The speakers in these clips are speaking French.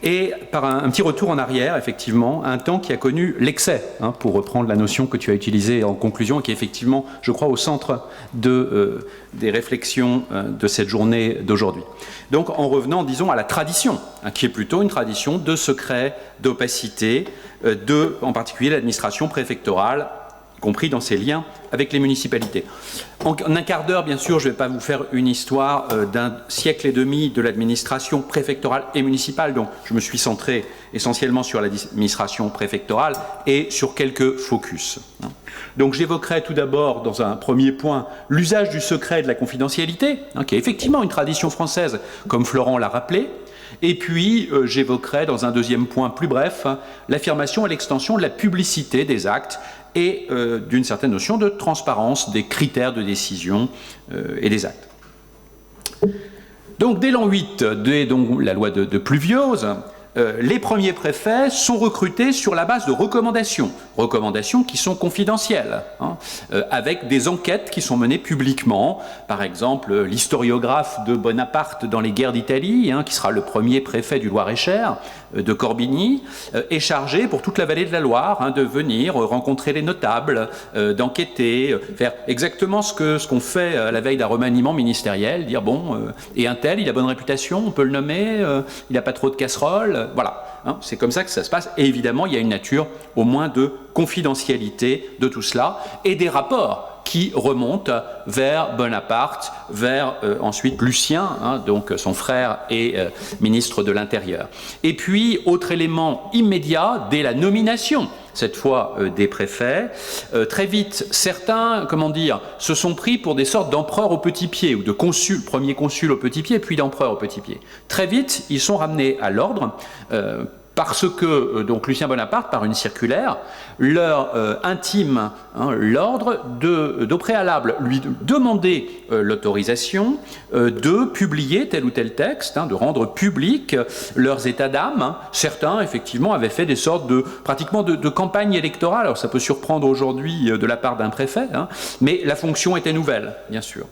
et par un petit retour en arrière, effectivement, un temps qui a connu l'excès, pour reprendre la notion que tu as utilisée en conclusion et qui est effectivement, je crois, au centre des réflexions de cette journée d'aujourd'hui. Donc en revenant, disons, à la tradition, qui est plutôt une tradition de secret, d'opacité, en particulier l'administration préfectorale, y compris dans ses liens avec les municipalités. En un quart d'heure, bien sûr, je ne vais pas vous faire une histoire d'un siècle et demi de l'administration préfectorale et municipale, donc je me suis centré essentiellement sur l'administration préfectorale et sur quelques focus. Donc j'évoquerai tout d'abord, dans un premier point, l'usage du secret et de la confidentialité, qui est effectivement une tradition française, comme Florent l'a rappelé. Et puis, j'évoquerai, dans un deuxième point plus bref, l'affirmation et l'extension de la publicité des actes et d'une certaine notion de transparence des critères de décision et des actes. Donc, dès l'an 8, dès donc, la loi de Pluviose, les premiers préfets sont recrutés sur la base de recommandations qui sont confidentielles, avec des enquêtes qui sont menées publiquement. Par exemple, l'historiographe de Bonaparte dans les guerres d'Italie, qui sera le premier préfet du Loir-et-Cher, de Corbigny, est chargé pour toute la vallée de la Loire de venir rencontrer les notables, d'enquêter, faire exactement ce qu'on fait à la veille d'un remaniement ministériel, dire bon, et un tel, il a bonne réputation, on peut le nommer, il n'a pas trop de casseroles. Voilà, c'est comme ça que ça se passe. Et évidemment, il y a une nature au moins de confidentialité de tout cela et des rapports qui remontent vers Bonaparte, vers ensuite Lucien, donc son frère et ministre de l'Intérieur. Et puis, autre élément immédiat, dès la nomination, cette fois des préfets, très vite, certains, se sont pris pour des sortes d'empereurs au petit pied, ou de consuls, premier consul au petit pied, puis d'empereur au petit pied. Très vite, ils sont ramenés à l'ordre, parce que donc Lucien Bonaparte, par une circulaire, leur intime l'ordre d'au préalable lui demander l'autorisation de publier tel ou tel texte, de rendre public leurs états d'âme. Certains, effectivement, avaient fait des sortes pratiquement de campagne électorale. Alors ça peut surprendre aujourd'hui de la part d'un préfet, mais la fonction était nouvelle, bien sûr.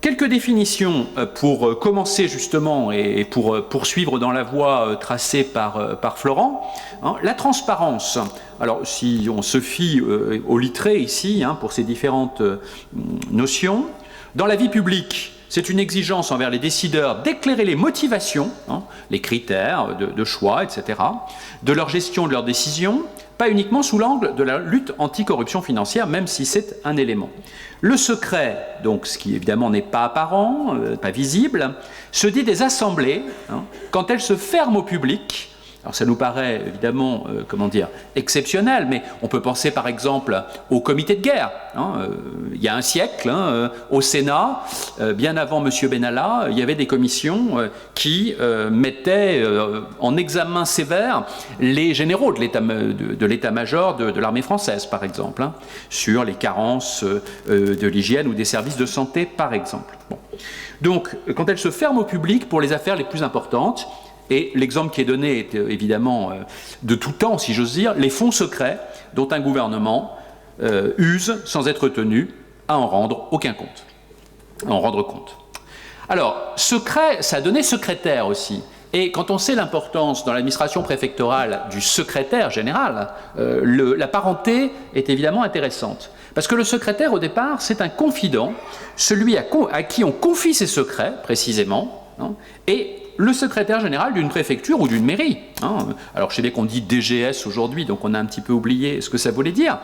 Quelques définitions pour commencer justement et pour poursuivre dans la voie tracée par Florent. La transparence. Alors si on se fie au littré ici pour ces différentes notions, dans la vie publique, c'est une exigence envers les décideurs d'éclairer les motivations, les critères de choix, etc., de leur gestion de leurs décisions, pas uniquement sous l'angle de la lutte anticorruption financière, même si c'est un élément. Le secret, donc ce qui évidemment n'est pas apparent, pas visible, se dit des assemblées, quand elles se ferment au public. Alors ça nous paraît évidemment, exceptionnel, mais on peut penser par exemple au comité de guerre. Il y a un siècle, au Sénat, bien avant M. Benalla, il y avait des commissions qui mettaient en examen sévère les généraux de l'état-major de l'armée française, par exemple, sur les carences de l'hygiène ou des services de santé, par exemple. Bon. Donc, quand elles se ferment au public pour les affaires les plus importantes, et l'exemple qui est donné est évidemment de tout temps, si j'ose dire, les fonds secrets dont un gouvernement use sans être tenu à en rendre aucun compte, à en rendre compte. Alors, secret, ça a donné secrétaire aussi. Et quand on sait l'importance dans l'administration préfectorale du secrétaire général, la parenté est évidemment intéressante. Parce que le secrétaire, au départ, c'est un confident, celui à qui on confie ses secrets, précisément, et le secrétaire général d'une préfecture ou d'une mairie. Alors je sais bien qu'on dit DGS aujourd'hui, donc on a un petit peu oublié ce que ça voulait dire.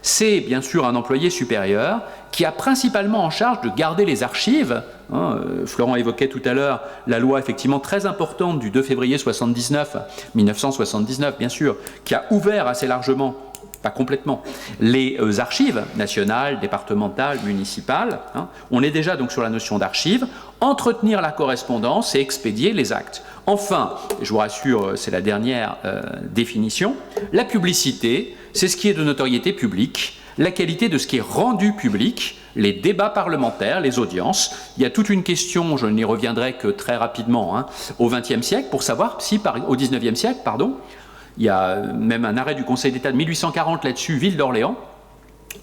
C'est bien sûr un employé supérieur qui a principalement en charge de garder les archives. Florent évoquait tout à l'heure la loi effectivement très importante du 2 février 1979 bien sûr, qui a ouvert assez largement, pas complètement, les archives nationales, départementales, municipales. On est déjà donc sur la notion d'archives, entretenir la correspondance et expédier les actes. Enfin, je vous rassure, c'est la dernière définition, la publicité, c'est ce qui est de notoriété publique, la qualité de ce qui est rendu public, les débats parlementaires, les audiences. Il y a toute une question, je n'y reviendrai que très rapidement, au XXe siècle, pour savoir si, au XIXe siècle, il y a même un arrêt du Conseil d'État de 1840 là-dessus, Ville d'Orléans,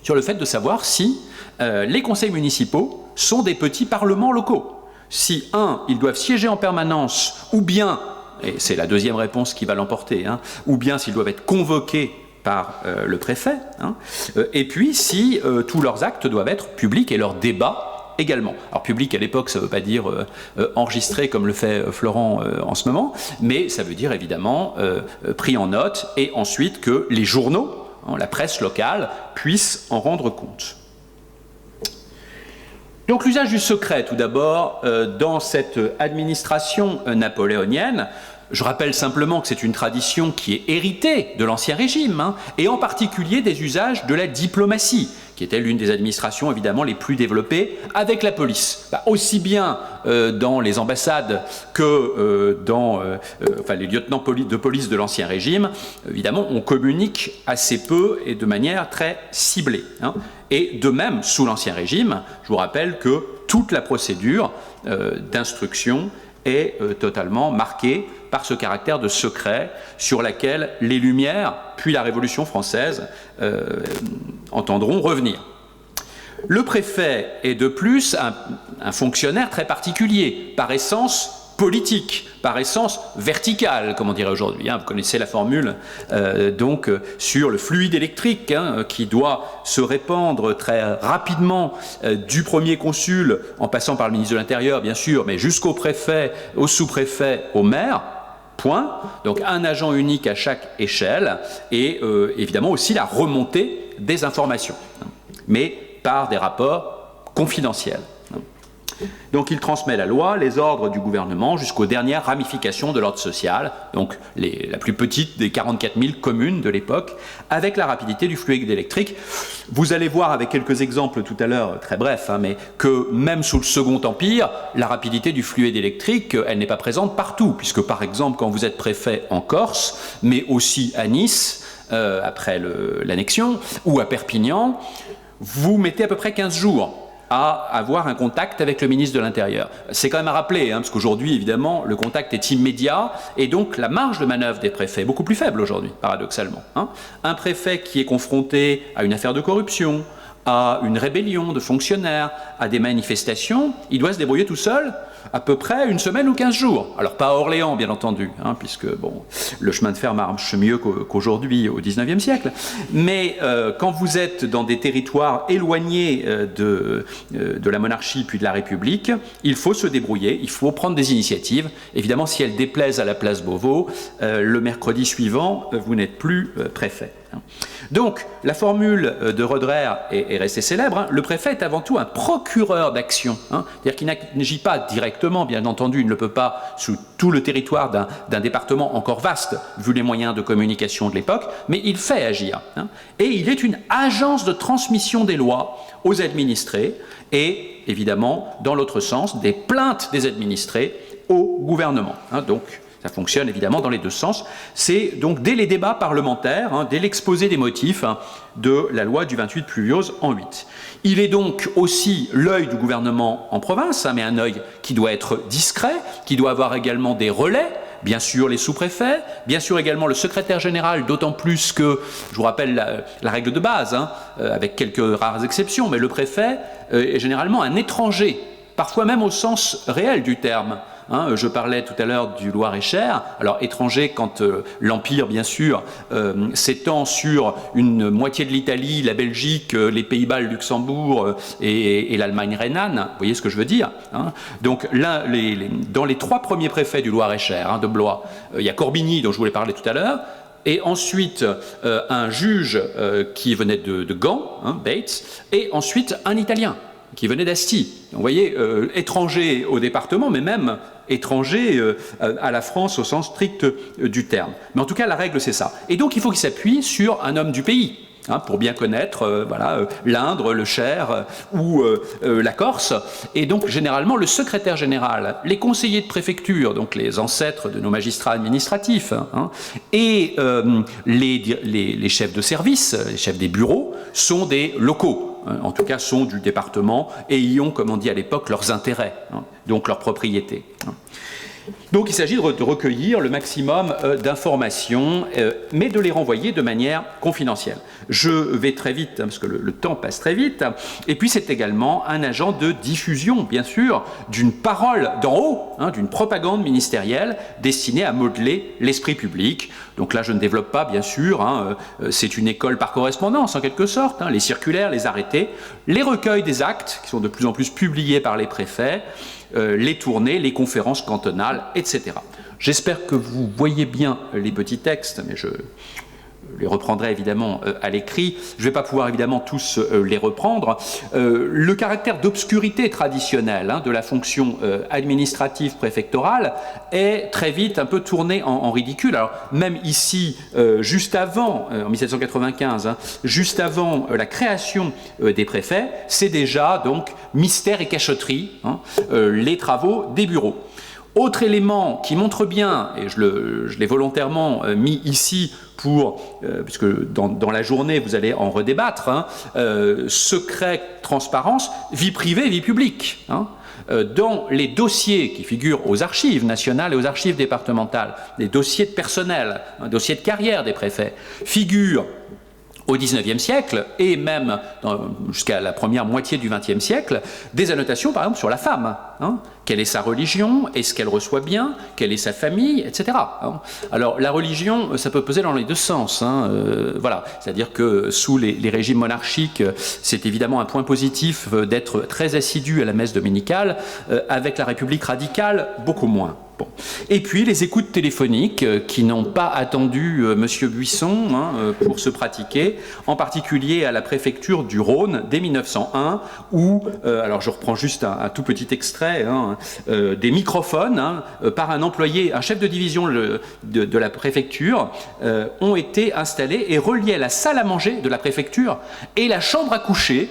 sur le fait de savoir si les conseils municipaux sont des petits parlements locaux. Si, ils doivent siéger en permanence, ou bien et c'est la deuxième réponse qui va l'emporter, ou bien s'ils doivent être convoqués par le préfet, et puis si tous leurs actes doivent être publics et leurs débats également. Alors public à l'époque, ça ne veut pas dire enregistré comme le fait Florent en ce moment, mais ça veut dire évidemment pris en note et ensuite que les journaux, la presse locale, puissent en rendre compte. Donc l'usage du secret, tout d'abord, dans cette administration napoléonienne. Je rappelle simplement que c'est une tradition qui est héritée de l'Ancien Régime, et en particulier des usages de la diplomatie, qui était l'une des administrations évidemment les plus développées avec la police. Aussi bien dans les ambassades que dans les lieutenants de police de l'Ancien Régime, évidemment, on communique assez peu et de manière très ciblée. Et de même, sous l'Ancien Régime, je vous rappelle que toute la procédure d'instruction est totalement marquée par ce caractère de secret sur laquelle les Lumières, puis la Révolution française, entendront revenir. Le préfet est de plus un fonctionnaire très particulier, par essence politique, par essence verticale, comme on dirait aujourd'hui. Vous connaissez la formule sur le fluide électrique qui doit se répandre très rapidement du premier consul, en passant par le ministre de l'Intérieur, bien sûr, mais jusqu'au préfet, au sous-préfet, au maire. Point. Donc un agent unique à chaque échelle et évidemment aussi la remontée des informations, mais par des rapports confidentiels. Donc il transmet la loi, les ordres du gouvernement jusqu'aux dernières ramifications de l'ordre social, donc la plus petite des 44 000 communes de l'époque, avec la rapidité du fluide électrique. Vous allez voir avec quelques exemples tout à l'heure, très brefs, mais que même sous le Second Empire, la rapidité du fluide électrique, elle n'est pas présente partout, puisque par exemple quand vous êtes préfet en Corse, mais aussi à Nice, après l'annexion, ou à Perpignan, vous mettez à peu près 15 jours à avoir un contact avec le ministre de l'Intérieur. C'est quand même à rappeler, parce qu'aujourd'hui, évidemment, le contact est immédiat, et donc la marge de manœuvre des préfets est beaucoup plus faible aujourd'hui, paradoxalement. Un préfet qui est confronté à une affaire de corruption, à une rébellion de fonctionnaires, à des manifestations, il doit se débrouiller tout seul à peu près une semaine ou 15 jours. Alors pas à Orléans, bien entendu, puisque le chemin de fer marche mieux qu'aujourd'hui, au XIXe siècle. Mais quand vous êtes dans des territoires éloignés de la monarchie puis de la République, il faut se débrouiller, il faut prendre des initiatives. Évidemment, si elles déplaisent à la place Beauvau, le mercredi suivant, vous n'êtes plus préfet. Donc, la formule de Roederer est restée célèbre. Le préfet est avant tout un procureur d'action. C'est-à-dire qu'il n'agit pas directement, bien entendu, il ne le peut pas sous tout le territoire d'un département encore vaste, vu les moyens de communication de l'époque, mais il fait agir. Et il est une agence de transmission des lois aux administrés et, évidemment, dans l'autre sens, des plaintes des administrés au gouvernement. Donc, ça fonctionne évidemment dans les deux sens. C'est donc dès les débats parlementaires, dès l'exposé des motifs de la loi du 28 Pluviose en 8. Il est donc aussi l'œil du gouvernement en province, mais un œil qui doit être discret, qui doit avoir également des relais, bien sûr les sous-préfets, bien sûr également le secrétaire général, d'autant plus que, je vous rappelle la règle de base, avec quelques rares exceptions, mais le préfet est généralement un étranger, parfois même au sens réel du terme. Je parlais tout à l'heure du Loir-et-Cher. Alors étranger quand l'Empire, bien sûr, s'étend sur une moitié de l'Italie, la Belgique, les Pays-Bas, le Luxembourg et l'Allemagne rhénane. Vous voyez ce que je veux dire, Donc dans les trois premiers préfets du Loir-et-Cher, de Blois, il y a Corbigny, dont je voulais parler tout à l'heure, et ensuite un juge qui venait de Gand, Bates, et ensuite un Italien qui venait d'Asti. Vous voyez, étranger au département, mais même étranger à la France au sens strict du terme. Mais en tout cas, la règle, c'est ça. Et donc, il faut qu'il s'appuie sur un homme du pays, pour bien connaître l'Indre, le Cher ou la Corse. Et donc, généralement, le secrétaire général, les conseillers de préfecture, donc les ancêtres de nos magistrats administratifs, et les chefs de service, les chefs des bureaux, sont des locaux. En tout cas, sont du département et y ont, comme on dit à l'époque, leurs intérêts, donc leurs propriétés. Donc il s'agit de recueillir le maximum d'informations, mais de les renvoyer de manière confidentielle. Je vais très vite, parce que le temps passe très vite, et puis c'est également un agent de diffusion, bien sûr, d'une parole d'en haut, d'une propagande ministérielle destinée à modeler l'esprit public. Donc là, je ne développe pas, bien sûr, c'est une école par correspondance, en quelque sorte, les circulaires, les arrêtés, les recueils des actes, qui sont de plus en plus publiés par les préfets, les tournées, les conférences cantonales, etc. J'espère que vous voyez bien les petits textes, mais je les reprendrai évidemment à l'écrit. Je ne vais pas pouvoir évidemment tous les reprendre. Le caractère d'obscurité traditionnelle de la fonction administrative préfectorale est très vite un peu tourné en ridicule. Alors même ici, juste avant, en 1795, juste avant la création des préfets, c'est déjà donc mystère et cachotterie, les travaux des bureaux. Autre élément qui montre bien, et je l'ai volontairement mis ici puisque dans la journée vous allez en redébattre, secret, transparence, vie privée, vie publique. Dans les dossiers qui figurent aux archives nationales et aux archives départementales, les dossiers de personnel, dossiers de carrière des préfets, figurent au XIXe siècle, et même jusqu'à la première moitié du XXe siècle, des annotations, par exemple, sur la femme. Quelle est sa religion? Est-ce qu'elle reçoit bien? Quelle est sa famille? Etc. Alors, la religion, ça peut peser dans les deux sens. Voilà. C'est-à-dire que sous les régimes monarchiques, c'est évidemment un point positif d'être très assidu à la messe dominicale. Avec la République radicale, beaucoup moins. Bon. Et puis les écoutes téléphoniques qui n'ont pas attendu Monsieur Buisson pour se pratiquer, en particulier à la préfecture du Rhône dès 1901, où, alors je reprends juste un tout petit extrait, des microphones par un employé, un chef de division de la préfecture, ont été installés et reliés à la salle à manger de la préfecture et la chambre à coucher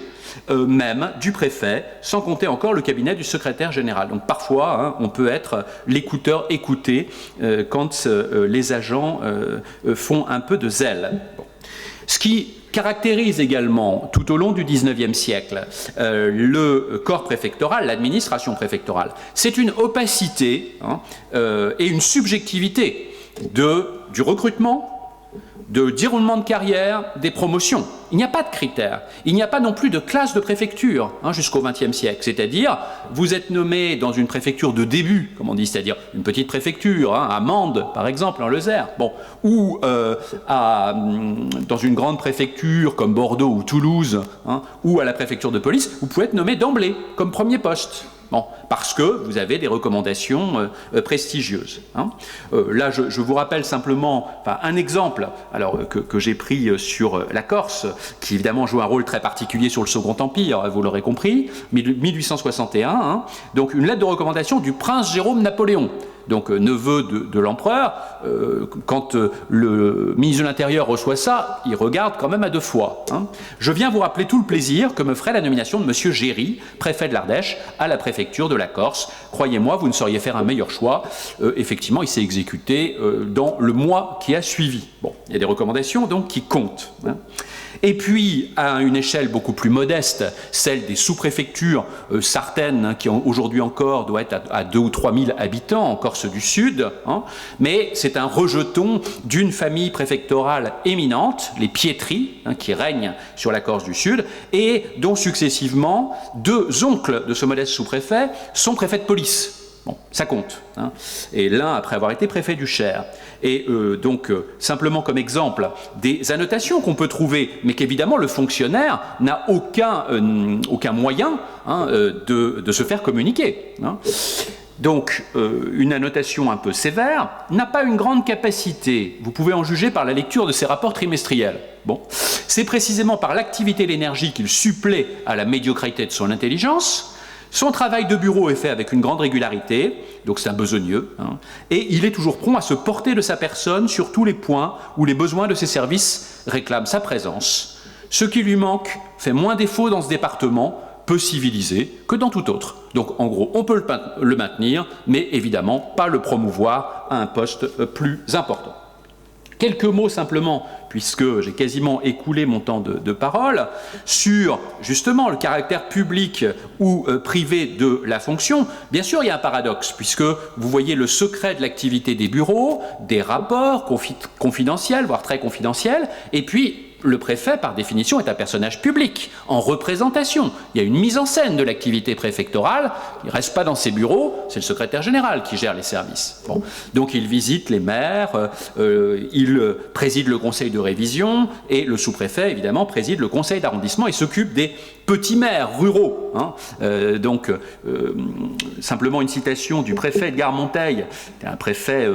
même du préfet, sans compter encore le cabinet du secrétaire général. Donc parfois, on peut être l'écouteur écouté quand les agents font un peu de zèle. Bon. Ce qui caractérise également, tout au long du XIXe siècle, le corps préfectoral, l'administration préfectorale, c'est une opacité et une subjectivité du recrutement, de déroulement de carrière, des promotions. Il n'y a pas de critères. Il n'y a pas non plus de classe de préfecture jusqu'au XXe siècle. C'est-à-dire, vous êtes nommé dans une préfecture de début, comme on dit, c'est-à-dire une petite préfecture, à Mende, par exemple, en Lozère, ou dans une grande préfecture comme Bordeaux ou Toulouse, ou à la préfecture de police, vous pouvez être nommé d'emblée, comme premier poste. Bon, parce que vous avez des recommandations prestigieuses. Là, je vous rappelle simplement un exemple que j'ai pris sur la Corse, qui évidemment joue un rôle très particulier sur le Second Empire, vous l'aurez compris, 1861, donc une lettre de recommandation du prince Jérôme Napoléon, donc neveu de l'empereur. Quand le ministre de l'Intérieur reçoit ça, il regarde quand même à deux fois. Je viens vous rappeler tout le plaisir que me ferait la nomination de M. Géry, préfet de l'Ardèche, à la préfecture de la Corse. Croyez-moi, vous ne sauriez faire un meilleur choix. Effectivement, il s'est exécuté dans le mois qui a suivi. Bon, il y a des recommandations donc qui comptent. Et puis, à une échelle beaucoup plus modeste, celle des sous-préfectures sartaines, qui aujourd'hui encore doit être à 2 ou 3 000 habitants en Corse du Sud, mais c'est un rejeton d'une famille préfectorale éminente, les Pietri, qui règnent sur la Corse du Sud, et dont successivement 2 oncles de ce modeste sous-préfet sont préfets de police. Bon, ça compte. Et l'un après avoir été préfet du Cher. Et donc, simplement comme exemple, des annotations qu'on peut trouver, mais qu'évidemment le fonctionnaire n'a aucun moyen de se faire communiquer. Donc, une annotation un peu sévère n'a pas une grande capacité. Vous pouvez en juger par la lecture de ses rapports trimestriels. Bon, c'est précisément par l'activité et l'énergie qu'il supplée à la médiocrité de son intelligence. Son travail de bureau est fait avec une grande régularité, donc c'est un besogneux, et il est toujours prompt à se porter de sa personne sur tous les points où les besoins de ses services réclament sa présence. Ce qui lui manque fait moins défaut dans ce département, peu civilisé, que dans tout autre. Donc en gros, on peut le maintenir, mais évidemment pas le promouvoir à un poste plus important. Quelques mots simplement, puisque j'ai quasiment écoulé mon temps de parole, sur justement le caractère public ou privé de la fonction. Bien sûr, il y a un paradoxe, puisque vous voyez le secret de l'activité des bureaux, des rapports confidentiels, voire très confidentiels, et puis le préfet, par définition, est un personnage public, en représentation. Il y a une mise en scène de l'activité préfectorale. Il ne reste pas dans ses bureaux, c'est le secrétaire général qui gère les services. Bon. Donc il visite les maires, il préside le conseil de révision, et le sous-préfet, évidemment, préside le conseil d'arrondissement et s'occupe des petits maires ruraux. Simplement une citation du préfet Edgar Monteil, un préfet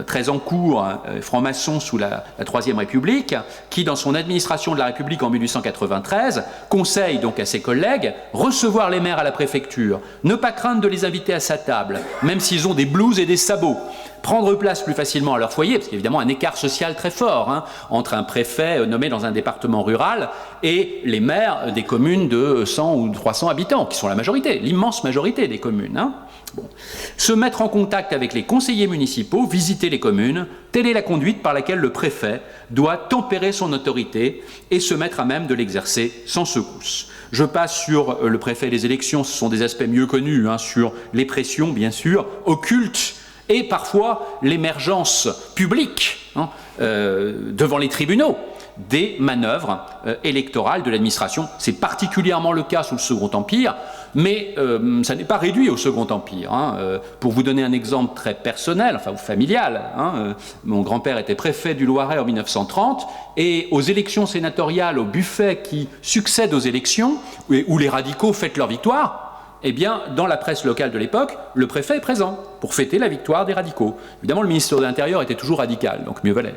très en cours, franc-maçon sous la Troisième République, qui, dans son administration de la République en 1893, conseille donc à ses collègues recevoir les maires à la préfecture, ne pas craindre de les inviter à sa table, même s'ils ont des blouses et des sabots, prendre place plus facilement à leur foyer, parce qu'évidemment un écart social très fort entre un préfet nommé dans un département rural et les maires des communes de 100 ou 300 habitants, qui sont la majorité, l'immense majorité des communes. Bon. Se mettre en contact avec les conseillers municipaux, visiter les communes, telle est la conduite par laquelle le préfet doit tempérer son autorité et se mettre à même de l'exercer sans secousse. Je passe sur le préfet des élections, ce sont des aspects mieux connus, sur les pressions, bien sûr, occultes, et parfois l'émergence publique devant les tribunaux des manœuvres électorales de l'administration. C'est particulièrement le cas sous le Second Empire, mais ça n'est pas réduit au Second Empire. Pour vous donner un exemple très personnel, enfin familial, mon grand-père était préfet du Loiret en 1930, et aux élections sénatoriales, au buffet qui succède aux élections, où les radicaux fêtent leur victoire, eh bien, dans la presse locale de l'époque, le préfet est présent pour fêter la victoire des radicaux. Évidemment, le ministère de l'Intérieur était toujours radical, donc mieux valait.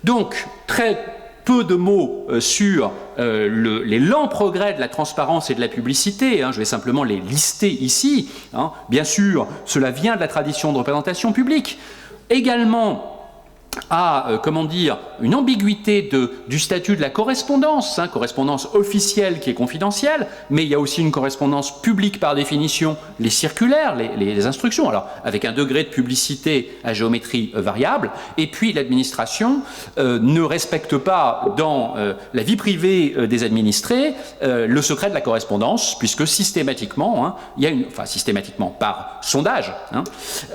Donc, très peu de mots sur les lents progrès de la transparence et de la publicité. Je vais simplement les lister ici. Bien sûr, cela vient de la tradition de représentation publique. Également, une ambiguïté du statut de la correspondance, correspondance officielle qui est confidentielle, mais il y a aussi une correspondance publique par définition, les circulaires, les instructions, alors avec un degré de publicité à géométrie variable, et puis l'administration ne respecte pas dans la vie privée des administrés le secret de la correspondance, puisque systématiquement, systématiquement par sondage,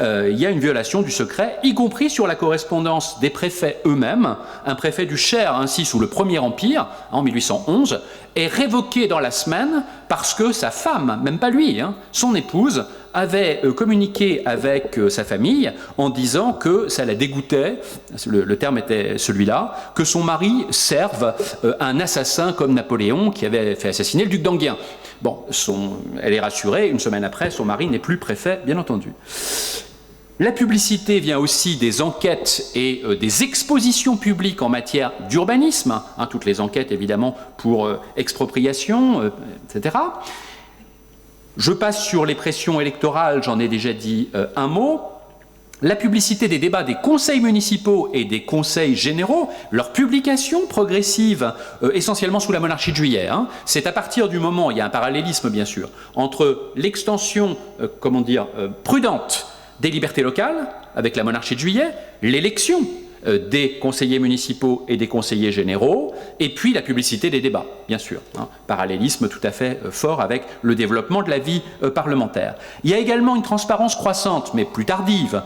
il y a une violation du secret, y compris sur la correspondance des préfets eux-mêmes. Un préfet du Cher, ainsi sous le Premier Empire, en 1811, est révoqué dans la semaine parce que sa femme, même pas lui, son épouse, avait communiqué avec sa famille en disant que ça la dégoûtait, le terme était celui-là, que son mari serve un assassin comme Napoléon qui avait fait assassiner le duc d'Enghien. Bon, elle est rassurée, une semaine après, son mari n'est plus préfet, bien entendu. La publicité vient aussi des enquêtes et des expositions publiques en matière d'urbanisme, toutes les enquêtes évidemment pour expropriation, etc. Je passe sur les pressions électorales, j'en ai déjà dit un mot. La publicité des débats des conseils municipaux et des conseils généraux, leur publication progressive, essentiellement sous la monarchie de Juillet. C'est à partir du moment, il y a un parallélisme bien sûr, entre l'extension, prudente des libertés locales, avec la monarchie de Juillet, l'élection des conseillers municipaux et des conseillers généraux, et puis la publicité des débats, bien sûr. Parallélisme tout à fait fort avec le développement de la vie parlementaire. Il y a également une transparence croissante, mais plus tardive,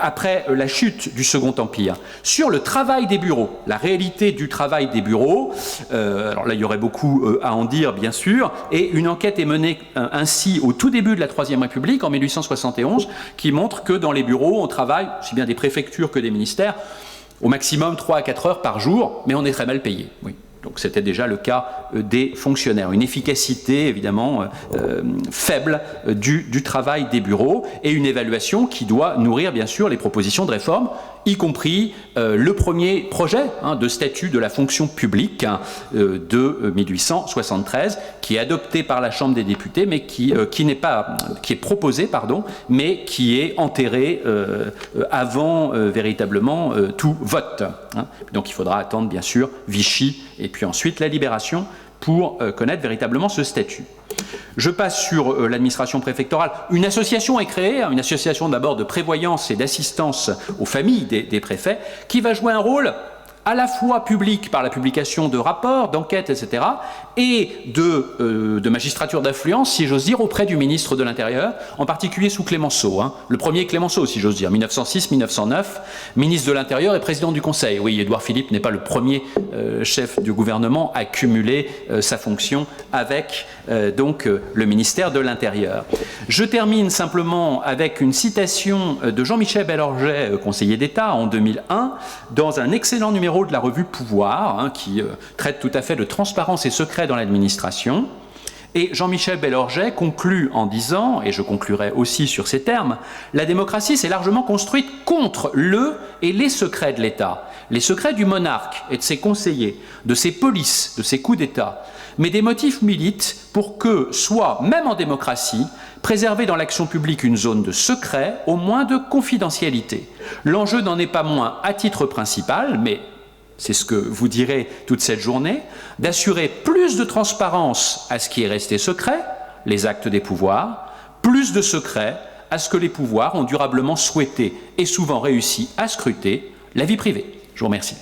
après la chute du Second Empire, sur le travail des bureaux, la réalité du travail des bureaux. Alors là, il y aurait beaucoup à en dire, bien sûr, et une enquête est menée ainsi au tout début de la Troisième République, en 1871, qui montre que dans les bureaux, on travaille, aussi bien des préfectures que des ministères, au maximum 3 à 4 heures par jour, mais on est très mal payé. Oui. Donc c'était déjà le cas des fonctionnaires. Une efficacité évidemment faible du travail des bureaux et une évaluation qui doit nourrir bien sûr les propositions de réforme, y compris le premier projet de statut de la fonction publique de 1873, qui est adopté par la Chambre des députés, mais qui est proposé, mais qui est enterré avant véritablement tout vote. Donc il faudra attendre bien sûr Vichy et puis ensuite la Libération pour connaître véritablement ce statut. Je passe sur l'administration préfectorale. Une association est créée, une association d'abord de prévoyance et d'assistance aux familles des préfets, qui va jouer un rôle à la fois public par la publication de rapports, d'enquêtes, etc., et de magistrature d'influence, si j'ose dire, auprès du ministre de l'Intérieur, en particulier sous Clémenceau, hein, le premier Clémenceau, si j'ose dire, 1906-1909, ministre de l'Intérieur et président du Conseil. Oui, Édouard Philippe n'est pas le premier chef du gouvernement à cumuler sa fonction avec donc le ministère de l'Intérieur. Je termine simplement avec une citation de Jean-Michel Bellorget, conseiller d'État, en 2001, dans un excellent numéro de la revue Pouvoir, hein, qui traite tout à fait de transparence et secret dans l'administration. Et Jean-Michel Bellorget conclut en disant, et je conclurai aussi sur ces termes, « La démocratie s'est largement construite contre le et les secrets de l'État, les secrets du monarque et de ses conseillers, de ses polices, de ses coups d'État. Mais des motifs militent pour que soit, même en démocratie, préserver dans l'action publique une zone de secret, au moins de confidentialité. L'enjeu n'en est pas moins à titre principal, mais c'est ce que vous direz toute cette journée, d'assurer plus de transparence à ce qui est resté secret, les actes des pouvoirs, plus de secret à ce que les pouvoirs ont durablement souhaité et souvent réussi à scruter, la vie privée. Je vous remercie.